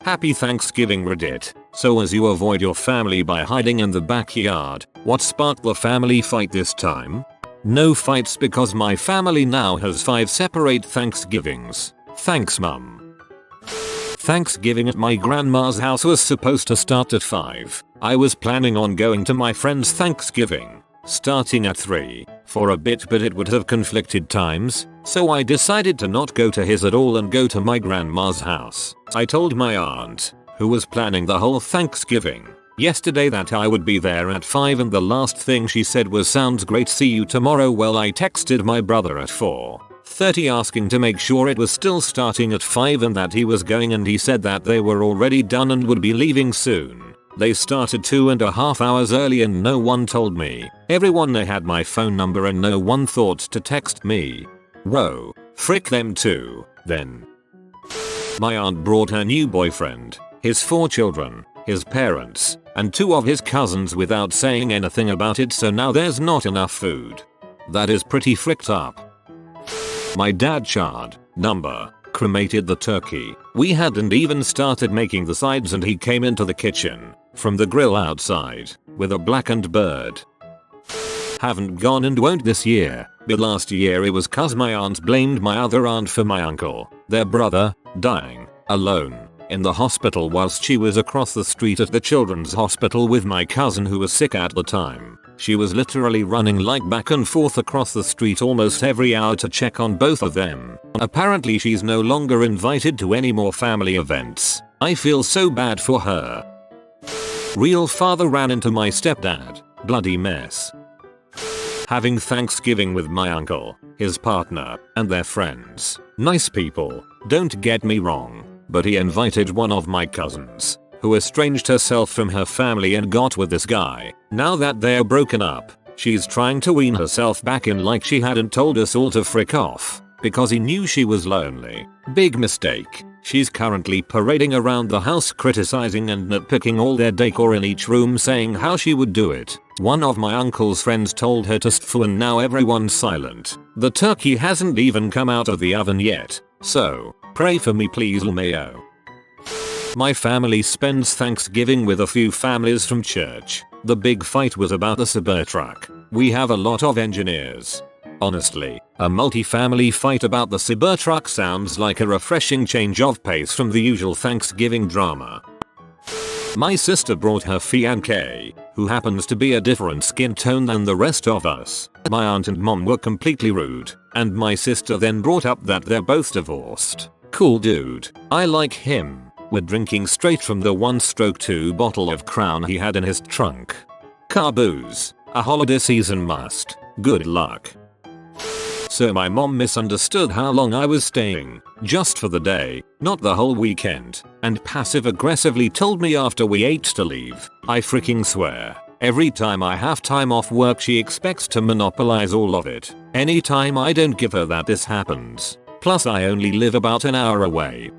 Happy Thanksgiving Reddit. So as you avoid your family by hiding in the backyard, what sparked the family fight this time? No fights because my family now has 5 separate Thanksgivings. Thanks mum. Thanksgiving at my grandma's house was supposed to start at 5. I was planning on going to my friend's Thanksgiving, starting at 3, for a bit, but it would have conflicted times, so I decided to not go to his at all and go to my grandma's house. I told my aunt, who was planning the whole Thanksgiving, yesterday that I would be there at 5, and the last thing she said was sounds great, see you tomorrow. Well, I texted my brother at 4:30 asking to make sure it was still starting at 5 and that he was going, and he said that they were already done and would be leaving soon. They started 2.5 hours early and no one told me. Everyone they had my phone number and no one thought to text me. Whoa, frick them too, then. My aunt brought her new boyfriend, his 4 children, his parents, and 2 of his cousins without saying anything about it, so now there's not enough food. That is pretty fricked up. My dad cremated the turkey. We hadn't even started making the sides and he came into the kitchen, from the grill outside, with a blackened bird. Haven't gone and won't this year, but last year it was cause my aunt blamed my other aunt for my uncle, their brother, dying, alone, in the hospital whilst she was across the street at the children's hospital with my cousin who was sick at the time. She was literally running like back and forth across the street almost every hour to check on both of them. Apparently she's no longer invited to any more family events. I feel so bad for her. Real father ran into my stepdad. Bloody mess. Having Thanksgiving with my uncle, his partner, and their friends. Nice people, don't get me wrong, but he invited one of my cousins, who estranged herself from her family and got with this guy. Now that they're broken up, she's trying to wean herself back in like she hadn't told us all to frick off, because he knew she was lonely. Big mistake. She's currently parading around the house criticizing and nitpicking all their decor in each room, saying how she would do it. One of my uncle's friends told her to stfu and now everyone's silent. The turkey hasn't even come out of the oven yet, so pray for me please Mayo. My family spends Thanksgiving with a few families from church. The big fight was about the Cybertruck. We have a lot of engineers. Honestly, a multi-family fight about the Cybertruck sounds like a refreshing change of pace from the usual Thanksgiving drama. My sister brought her fiancé, who happens to be a different skin tone than the rest of us. My aunt and mom were completely rude, and my sister then brought up that they're both divorced. Cool dude, I like him. We're drinking straight from the 1/2 bottle of Crown he had in his trunk. Car booze, a holiday season must. Good luck. So my mom misunderstood how long I was staying, just for the day, not the whole weekend, and passive aggressively told me after we ate to leave. I freaking swear, every time I have time off work she expects to monopolize all of it. Anytime I don't give her that, this happens. Plus I only live about an hour away.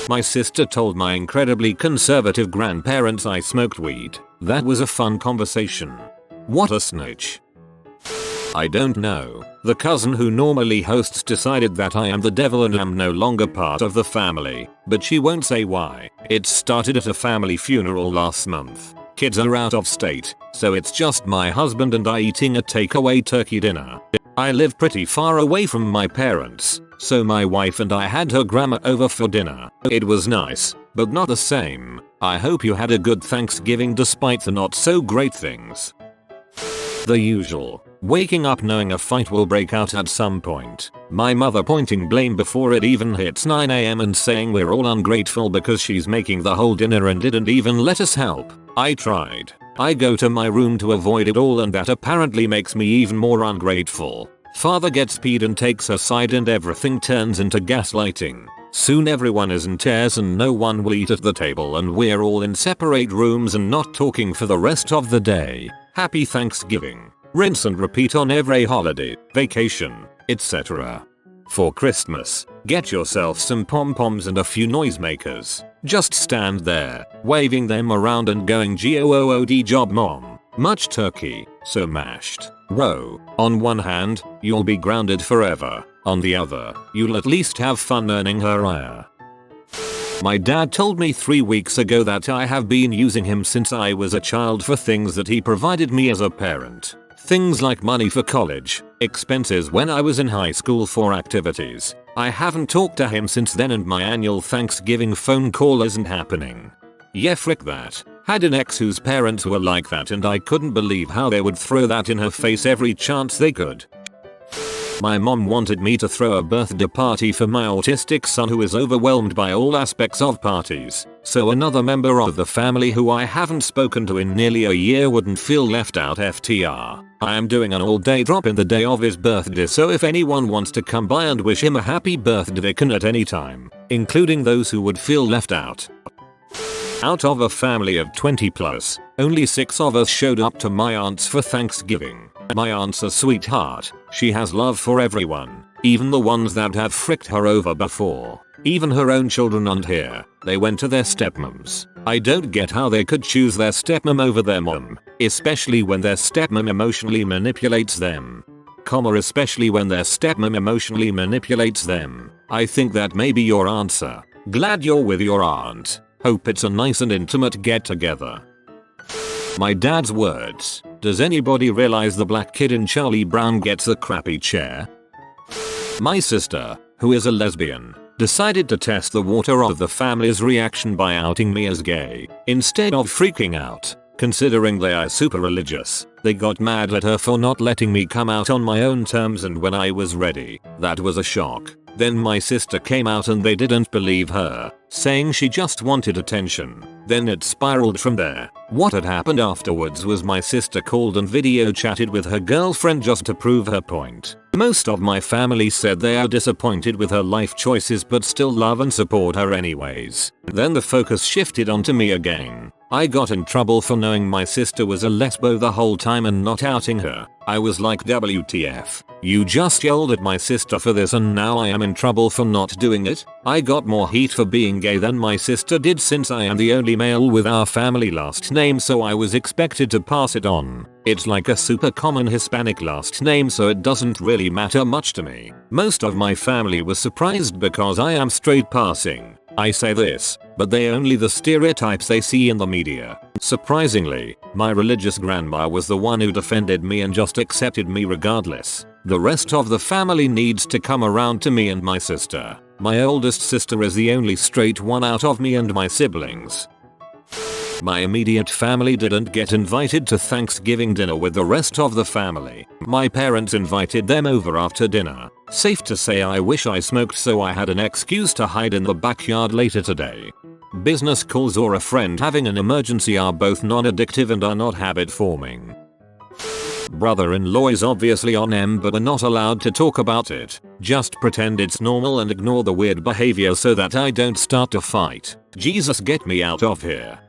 My sister told my incredibly conservative grandparents I smoked weed. That was a fun conversation. What a snitch. I don't know. The cousin who normally hosts decided that I am the devil and am no longer part of the family, but she won't say why. It started at a family funeral last month. Kids are out of state, so it's just my husband and I eating a takeaway turkey dinner. I live pretty far away from my parents, so my wife and I had her grandma over for dinner. It was nice, but not the same. I hope you had a good Thanksgiving despite the not so great things. The usual. Waking up knowing a fight will break out at some point. My mother pointing blame before it even hits 9 AM and saying we're all ungrateful because she's making the whole dinner and didn't even let us help. I tried. I go to my room to avoid it all and that apparently makes me even more ungrateful. Father gets peed and takes her side and everything turns into gaslighting. Soon everyone is in tears and no one will eat at the table and we're all in separate rooms and not talking for the rest of the day. Happy Thanksgiving. Rinse and repeat on every holiday, vacation, etc. For Christmas, get yourself some pom-poms and a few noisemakers. Just stand there, waving them around and going good job mom. Much turkey, so mashed. Row. On one hand, you'll be grounded forever. On the other, you'll at least have fun earning her ire. My dad told me 3 weeks ago that I have been using him since I was a child for things that he provided me as a parent. Things like money for college, expenses when I was in high school for activities. I haven't talked to him since then and my annual Thanksgiving phone call isn't happening. Yeah, frick that. Had an ex whose parents were like that and I couldn't believe how they would throw that in her face every chance they could. My mom wanted me to throw a birthday party for my autistic son who is overwhelmed by all aspects of parties, so another member of the family who I haven't spoken to in nearly a year wouldn't feel left out. FTR. I am doing an all-day drop-in the day of his birthday, so if anyone wants to come by and wish him a happy birthday they can at any time, including those who would feel left out. Out of a family of 20 plus, only 6 of us showed up to my aunt's for Thanksgiving. My aunt's a sweetheart. She has love for everyone, even the ones that have fricked her over before. Even her own children aren't here. They went to their stepmoms. I don't get how they could choose their stepmom over their mom, especially when their stepmom emotionally manipulates them. Especially when their stepmom emotionally manipulates them. I think that may be your answer. Glad you're with your aunt. Hope it's a nice and intimate get-together. My dad's words. Does anybody realize the black kid in Charlie Brown gets a crappy chair? My sister, who is a lesbian, decided to test the water of the family's reaction by outing me as gay. Instead of freaking out, considering they are super religious, they got mad at her for not letting me come out on my own terms and when I was ready. That was a shock. Then my sister came out and they didn't believe her, saying she just wanted attention. Then it spiraled from there. What had happened afterwards was my sister called and video chatted with her girlfriend just to prove her point. Most of my family said they are disappointed with her life choices but still love and support her anyways. Then the focus shifted onto me again. I got in trouble for knowing my sister was a lesbo the whole time and not outing her. I was like, WTF. You just yelled at my sister for this and now I am in trouble for not doing it? I got more heat for being gay than my sister did since I am the only male with our family last name, so I was expected to pass it on. It's like a super common Hispanic last name, so it doesn't really matter much to me. Most of my family was surprised because I am straight passing. I say this, but they only the stereotypes they see in the media. Surprisingly, my religious grandma was the one who defended me and just accepted me regardless. The rest of the family needs to come around to me and my sister. My oldest sister is the only straight one out of me and my siblings. My immediate family didn't get invited to Thanksgiving dinner with the rest of the family. My parents invited them over after dinner. Safe to say I wish I smoked so I had an excuse to hide in the backyard later today. Business calls or a friend having an emergency are both non-addictive and are not habit forming. Brother-in-law is obviously on M but we're not allowed to talk about it. Just pretend it's normal and ignore the weird behavior so that I don't start a fight. Jesus, get me out of here.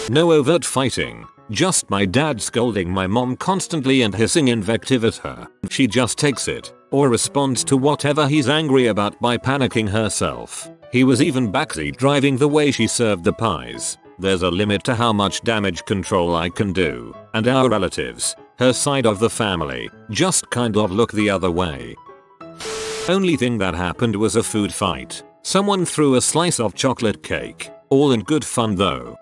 No overt fighting, just my dad scolding my mom constantly and hissing invective at her. She just takes it, or responds to whatever he's angry about by panicking herself. He was even backseat driving the way she served the pies. There's a limit to how much damage control I can do, and our relatives, her side of the family, just kind of look the other way. Only thing that happened was a food fight. Someone threw a slice of chocolate cake, all in good fun though.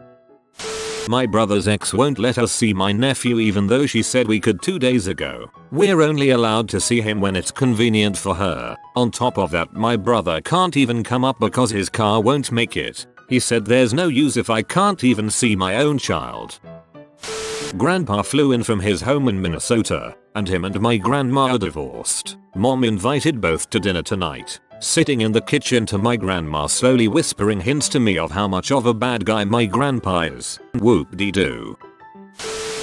My brother's ex won't let us see my nephew even though she said we could 2 days ago. We're only allowed to see him when it's convenient for her. On top of that, my brother can't even come up because his car won't make it. He said there's no use if I can't even see my own child. Grandpa flew in from his home in Minnesota, and him and my grandma are divorced. Mom invited both to dinner tonight. Sitting in the kitchen to my grandma slowly whispering hints to me of how much of a bad guy my grandpa is. Whoop-de-doo.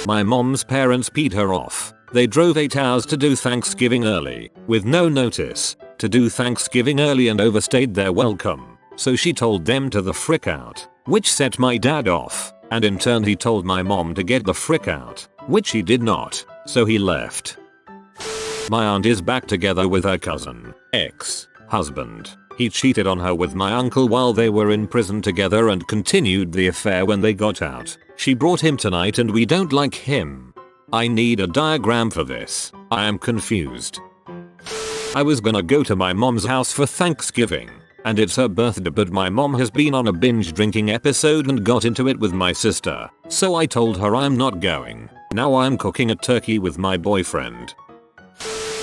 My mom's parents peed her off. They drove 8 hours to do Thanksgiving early, with no notice, to do Thanksgiving early and overstayed their welcome. So she told them to the frick out, which set my dad off, and in turn he told my mom to get the frick out, which he did not, so he left. My aunt is back together with her cousin, ex-husband. He cheated on her with my uncle while they were in prison together and continued the affair when they got out. She brought him tonight and we don't like him. I need a diagram for this. I am confused. I was gonna go to my mom's house for Thanksgiving, and it's her birthday, but my mom has been on a binge drinking episode and got into it with my sister, so I told her I'm not going. Now I'm cooking a turkey with my boyfriend.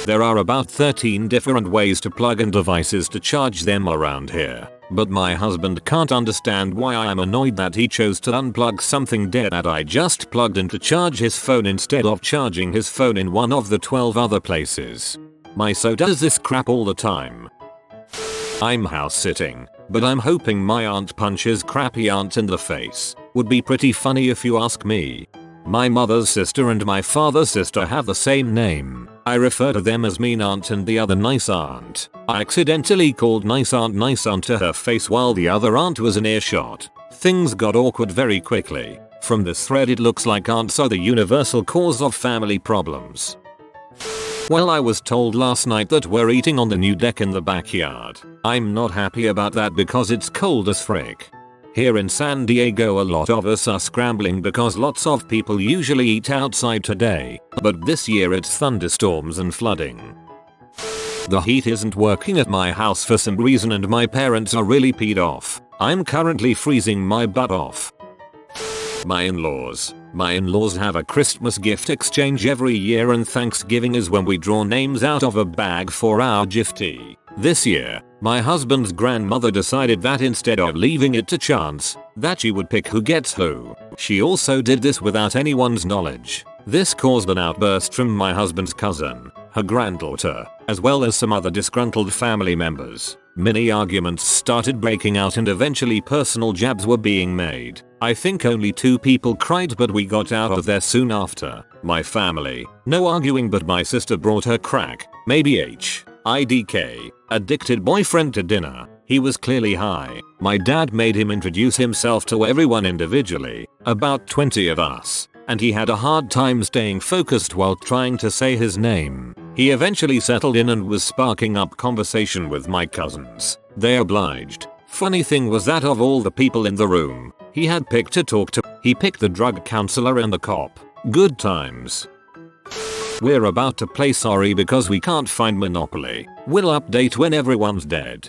There are about 13 different ways to plug in devices to charge them around here, but my husband can't understand why I'm annoyed that he chose to unplug something dead that I just plugged in to charge his phone instead of charging his phone in one of the 12 other places. My so does this crap all the time. I'm house sitting, but I'm hoping my aunt punches crappy aunt in the face. Would be pretty funny if you ask me. My mother's sister and my father's sister have the same name. I refer to them as mean aunt and the other nice aunt. I accidentally called nice aunt to her face while the other aunt was in earshot. Things got awkward very quickly. From this thread it looks like aunts are the universal cause of family problems. Well, I was told last night that we're eating on the new deck in the backyard. I'm not happy about that because it's cold as frick. Here in San Diego a lot of us are scrambling because lots of people usually eat outside today, but this year it's thunderstorms and flooding. The heat isn't working at my house for some reason and my parents are really peed off. I'm currently freezing my butt off. My in-laws have a Christmas gift exchange every year and Thanksgiving is when we draw names out of a bag for our giftie. This year, my husband's grandmother decided that instead of leaving it to chance, that she would pick who gets who. She also did this without anyone's knowledge. This caused an outburst from my husband's cousin, her granddaughter, as well as some other disgruntled family members. Many arguments started breaking out and eventually personal jabs were being made. I think only 2 people cried but we got out of there soon after. My family, no arguing, but my sister brought her crack, maybe IDK, addicted boyfriend to dinner. He was clearly high. My dad made him introduce himself to everyone individually, about 20 of us, and he had a hard time staying focused while trying to say his name. He eventually settled in and was sparking up conversation with my cousins. They obliged. Funny thing was that of all the people in the room, he had picked to talk to. He picked the drug counselor and the cop. Good times. We're about to play sorry because we can't find Monopoly. We'll update when everyone's dead.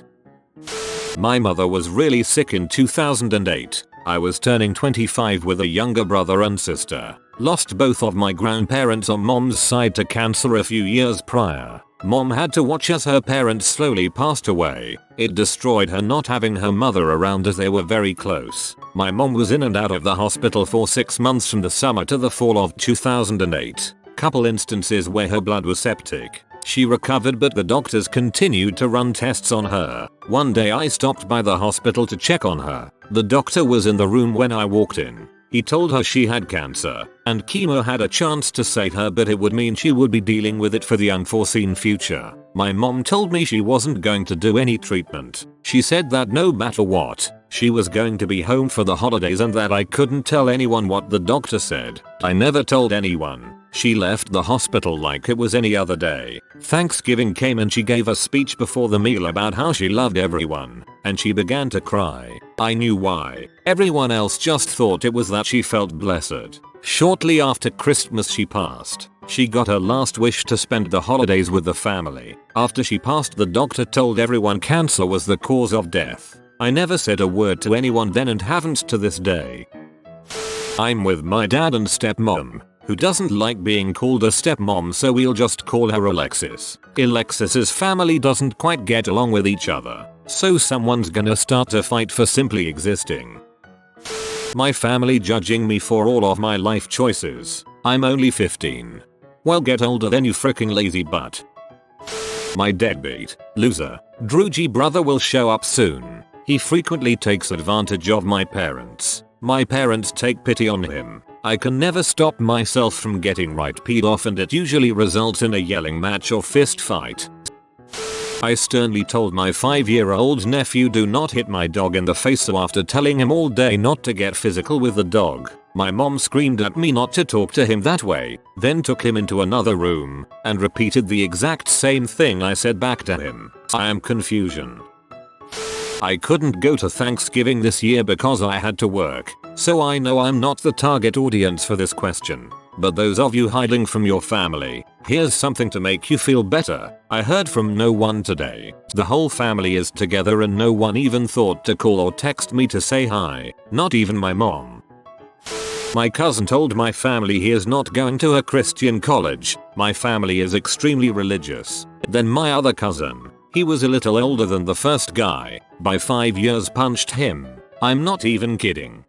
My mother was really sick in 2008. I was turning 25 with a younger brother and sister. Lost both of my grandparents on mom's side to cancer a few years prior. Mom had to watch as her parents slowly passed away. It destroyed her not having her mother around as they were very close. My mom was in and out of the hospital for 6 months from the summer to the fall of 2008. Couple instances where her blood was septic. She recovered but the doctors continued to run tests on her. One day I stopped by the hospital to check on her. The doctor was in the room when I walked in. He told her she had cancer, and chemo had a chance to save her but it would mean she would be dealing with it for the unforeseen future. My mom told me she wasn't going to do any treatment. She said that no matter what, she was going to be home for the holidays and that I couldn't tell anyone what the doctor said. I never told anyone. She left the hospital like it was any other day. Thanksgiving came and she gave a speech before the meal about how she loved everyone, and she began to cry. I knew why. Everyone else just thought it was that she felt blessed. Shortly after Christmas she passed. She got her last wish to spend the holidays with the family. After she passed, the doctor told everyone cancer was the cause of death. I never said a word to anyone then and haven't to this day. I'm with my dad and stepmom, who doesn't like being called a stepmom, so we'll just call her Alexis. Alexis's family doesn't quite get along with each other, so someone's gonna start a fight for simply existing. My family judging me for all of my life choices. I'm only 15. Well, get older then, you freaking lazy butt. My deadbeat, loser, droogy brother will show up soon. He frequently takes advantage of my parents. My parents take pity on him. I can never stop myself from getting right peed off and it usually results in a yelling match or fist fight. I sternly told my 5-year-old nephew do not hit my dog in the face, so after telling him all day not to get physical with the dog, my mom screamed at me not to talk to him that way, then took him into another room and repeated the exact same thing I said back to him. I am confusion. I couldn't go to Thanksgiving this year because I had to work, so I know I'm not the target audience for this question. But those of you hiding from your family, Here's something to make you feel better. I heard from no one today. The whole family is together and no one even thought to call or text me to say hi. Not even my mom. My cousin told my family he is not going to a Christian college. My family is extremely religious. Then my other cousin, he was a little older than the first guy, by 5 years, punched him. I'm not even kidding.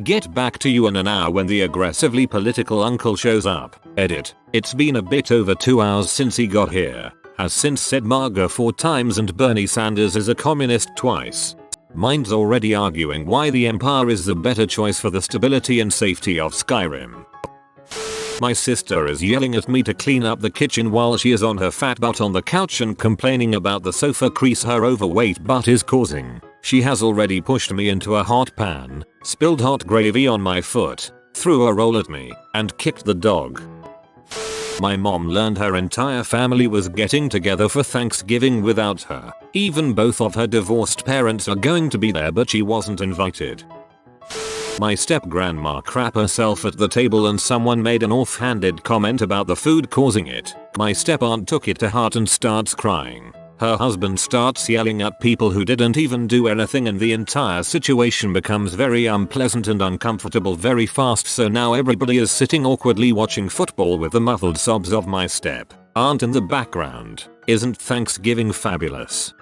Get back to you in an hour when the aggressively political uncle shows up. Edit. It's been a bit over 2 hours since he got here. Has since said MAGA 4 times and Bernie Sanders is a communist twice. Mine's already arguing why the Empire is the better choice for the stability and safety of Skyrim. My sister is yelling at me to clean up the kitchen while she is on her fat butt on the couch and complaining about the sofa crease her overweight butt is causing. She has already pushed me into a hot pan, spilled hot gravy on my foot, threw a roll at me, and kicked the dog. My mom learned her entire family was getting together for Thanksgiving without her. Even both of her divorced parents are going to be there, but she wasn't invited. My step-grandma crap herself at the table and someone made an offhanded comment about the food causing it. My step-aunt took it to heart and starts crying. Her husband starts yelling at people who didn't even do anything and the entire situation becomes very unpleasant and uncomfortable very fast, so now everybody is sitting awkwardly watching football with the muffled sobs of my step-aunt in the background. Isn't Thanksgiving fabulous?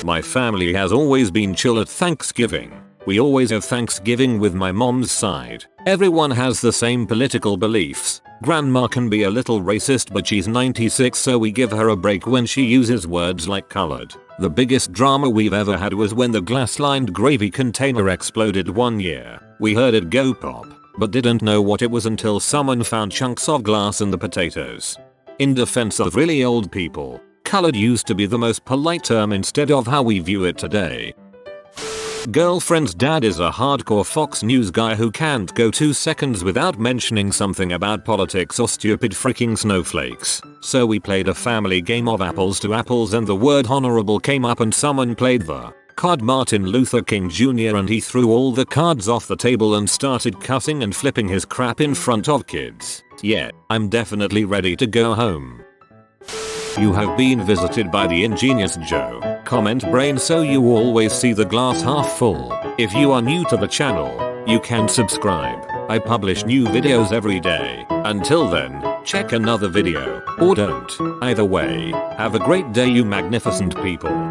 My family has always been chill at Thanksgiving. We always have Thanksgiving with my mom's side. Everyone has the same political beliefs. Grandma can be a little racist, but she's 96, so we give her a break when she uses words like colored. The biggest drama we've ever had was when the glass-lined gravy container exploded one year. We heard it go pop, but didn't know what it was until someone found chunks of glass in the potatoes. In defense of really old people, colored used to be the most polite term instead of how we view it today. Girlfriend's dad is a hardcore Fox News guy who can't go 2 seconds without mentioning something about politics or stupid freaking snowflakes. So we played a family game of apples to apples and the word honorable came up and someone played the card Martin Luther King Jr. and he threw all the cards off the table and started cussing and flipping his crap in front of kids. Yeah, I'm definitely ready to go home. You have been visited by the ingenious Joe. Comment brain so you always see the glass half full. If you are new to the channel, you can subscribe. I publish new videos every day. Until then, check another video, or don't. Either way, have a great day you magnificent people.